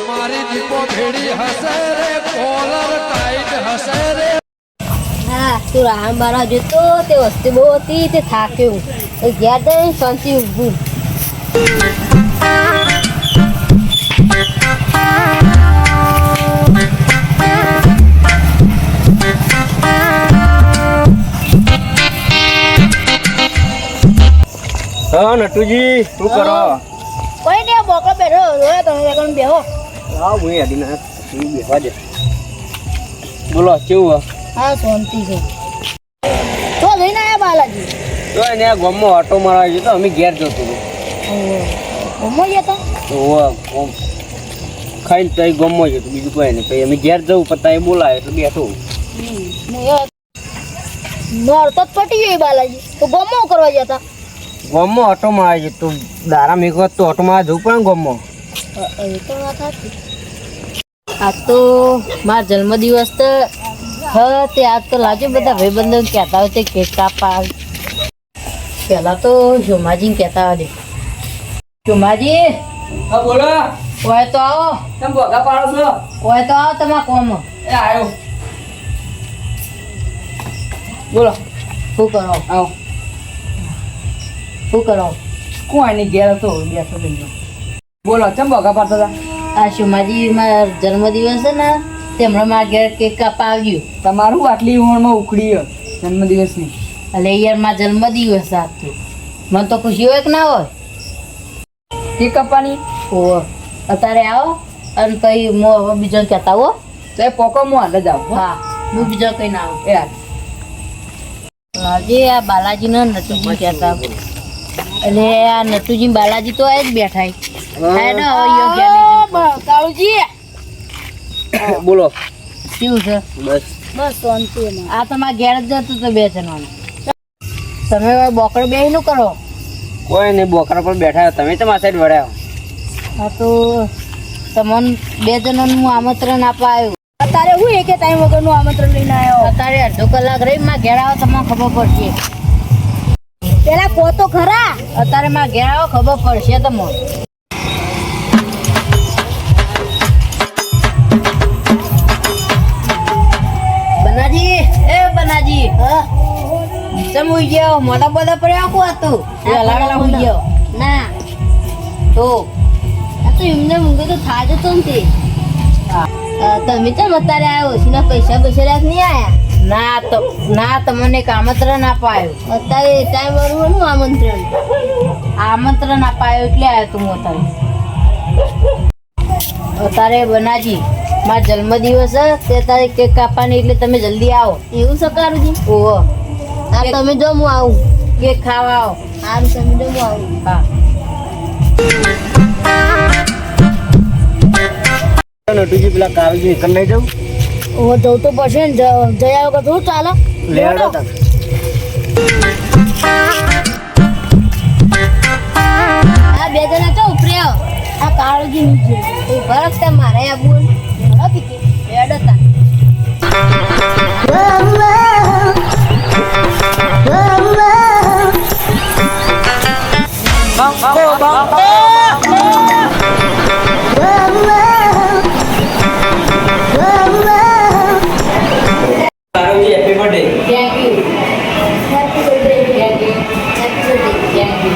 મારી દીપો ભેડી હસે રે કોલર ટાઈટ હસે રે હા તું રામ બારા જતો તે વસ્તી બહુ હતી તે થાક્યું ઘેર જઈને શાંતિ ઊભું હા નટુજી શું કરો? કોઈ નહીં બોકડો બેઠો રોયા તમે એકણ બેહો હા હું યાદી ના બેસવા દે. બોલો કેવું? હા શાંતિ છે તો લઈને આવ્યા બાલાજી તો એને આ ગામમાં ઓટો મારવા ગયો તો અમે ઘેર જતો હતો. ઘૂમો જતા ખાઈને તો ગામમાં જતો બીજું કોઈ નહીં. પછી અમે ઘેર જવું પતા એ બોલાય એટલે બેઠો. નોરતો જ પટી ગઈ બાલાજી તો ગમો કરવા જતા ગામમાં ઓટો મારવા જતો દારા મેઘ તો ઓટો મારવા જવું પડે ને ગામમાં. એ તો વાત હતી આ તો મારો જન્મદિવસ તો તે આજ તો લાજો બધા ભાઈબંધો કહેતા હોય તે કેક કાપા પહેલાં તો જોમાજીને કહેતા હોય જોમાજી હા બોલો. હોય તો આવો તમે ભોગા પાડો છો? હોય તો આવો તમારા કોમ એ આવ્યો. બોલો શું કરો આવો. શું કરો કોઈ નહીં ઘેર હતો બેઠો થઈ. બોલો ચમ ભોગા પાડતા હતા? આ શુમાજી મારા જન્મદિવસ છે ને તે હમણાં મારા ઘેર કેક કાપા આવ્યું તમારું આટલી ઉંમરમાં ઉખડી જન્મદિવસની એટલે યાર મારા જન્મદિવસ આજ તો મને તો ખુશી હોય કે ના હોય કેક કાપવાની. ઓહ અત્યારે આવો અને પછી હું હવે બીજો કહેતા હો તો એ પોકો હું હાલ જ આવું. હા હું બીજો કઈ ના આવું એ હાલ. આજે આ બાલાજીને નટુજી કહેતા એટલે આ નટુજી બાલાજી તો આ જ બેઠા કાળુજી બોલો શું છે બસ બસ શાંતિ આ તમારા ઘેર જ જતું તો બે જણાનું તમે હવે બોકડ બે નું કરો કોઈ નહીં બોકરા પર બેઠા તમે તો મારા સાઈડ વળ્યા. હા તો તમને બે જણાનું હું આમંત્રણ આપવા આવ્યું અત્યારે હું એક ટાઈમ વગરનું આમંત્રણ લઈને આવ્યો અત્યારે અડધો કલાક રહી માં ઘેર આવો તમને ખબર પડશે પેલા કહો તો ખરા અત્યારે માં ઘેર આવો ખબર પડશે તમને બનાજી એ બનાજી હા ચમ હોઈ ગયો મોટા બધા પડ્યા કો હતું લાગલા હોઈ ગયો ના તો આ તો એમને મુંગે તો થાજ તો નથી તમે કેમ અત્યારે આવ્યો છે ને પૈસા રાખ નહીં આયા ના તમને એક આમંત્રણ અપાયું અત્યારે ટાઈમ વાળું આમંત્રણ અપાયું એટલે આવ્યો તું અત્યારે બનાજી મારો જન્મદિવસ તે તારે કેક કાપવાની એટલે તમે જલ્દી આવો એવું સકારુજી ઓહો હા તમે જો હું આવું કેક ખાવા આવો સારું તમે જો હું આવું હા નટુજી પેલા કાળજી નીકળ લઈ જાઉં. હું જવું તો પડશે ને જયા વગર શું ચાલે લેવડો આ બે જણા તો ઉપરે આ કાળજી નીચે એ ફરક તે મારે આ બોલ બરાબર પીકે લેડતા happy birthday. Thank you happy birthday thank you happy birthday thank you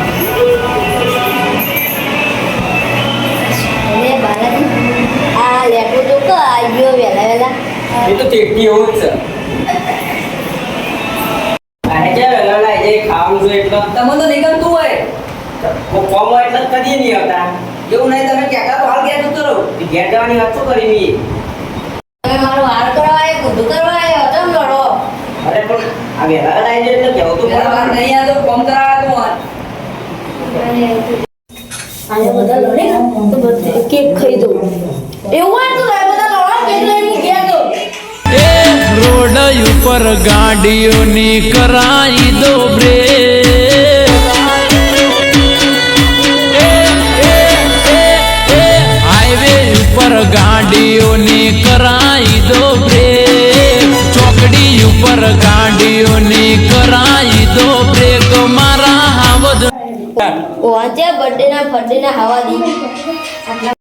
અને બાલાજી આ લેપો તો ક આવ્યો વેલા એ તો તેટી એવું જ છે. આને કે વેલા લાઈ જાય ખાવાનું છે એટલે તમે તો નહીં ગમતું હોય કોમ હોય એટલે કદી નહીં આવતા. એવું નહીં તમે ક્યાં તો હાલ ઘેર જતો રહો. ઘેર જવાની વાત શું કરી મી? તમે મારું હાર કરવા આવ્યો બધું કરવા આવ્યો ચમ લડો અરે પણ આ વેલા લાઈ જાય એટલે કેવું તો બરાબર નહીં આ તો કોમ કરાવવા તો આને બધા લડે તો બધે કેક ખાઈ દો એવું હોય તો બધા લડો કેક લઈને ઘેર દો રોડ ઉપર ગાડીઓની કરાઈ દો બ્રેક હાઈવે ઉપર ગાડીઓની કરાઈ દો બ્રેક ચોકડી ઉપર ગાડીઓની કરાઈ દો બ્રેક મારા હાવદ ઓ આજે બર્થડે ના હવા દી